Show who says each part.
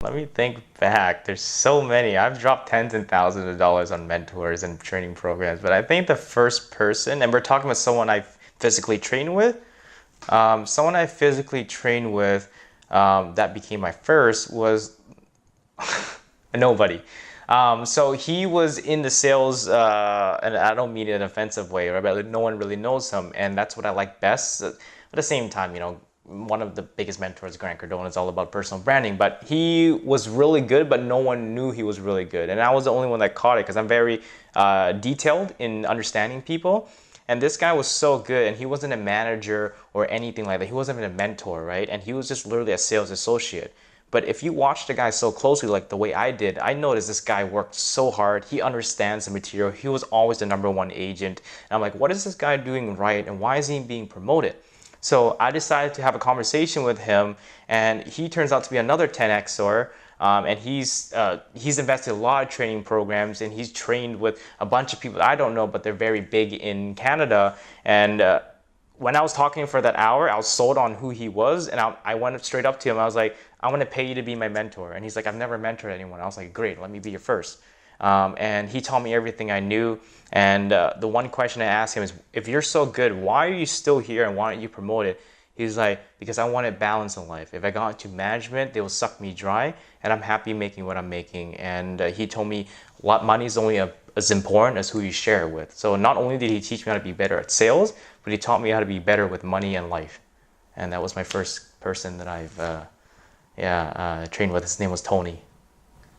Speaker 1: Let me think back. There's so many. I've dropped tens and thousands of dollars on mentors and training programs, but I think the first person, and we're talking about someone I physically trained with, someone I physically trained with that became my first was nobody. So he was in the sales, and I don't mean it in an offensive way, right? But no one really knows him, and that's what I like best. At the same time, one of the biggest mentors, Grant Cardone, is all about personal branding. But he was really good, but no one knew he was really good, and I was the only one that caught it because I'm very detailed in understanding people. And this guy was so good, and he wasn't a manager or anything like that. He wasn't even a mentor, right? And he was just literally a sales associate. But if you watch the guy so closely, like the way I did, I noticed this guy worked so hard. He understands the material. He was always the number one agent. And I'm like, what is this guy doing right? And why is he being promoted? So I decided to have a conversation with him, and he turns out to be another 10Xer. And he's invested a lot of training programs, and he's trained with a bunch of people I don't know, but they're very big in Canada. And when I was talking for that hour, I was sold on who he was, and I went straight up to him. I was like, I want to pay you to be my mentor. And he's like, I've never mentored anyone. I was like, great, let me be your first. And he taught me everything I knew. And the one question I asked him is, if you're so good, why are you still here and why aren't you promoted? He's like, because I wanted balance in life. If I got into management, they will suck me dry, and I'm happy making what I'm making. And he told me money is only as important as who you share it with. So not only did he teach me how to be better at sales, but he taught me how to be better with money and life. And that was my first person that I've trained with. His name was Tony.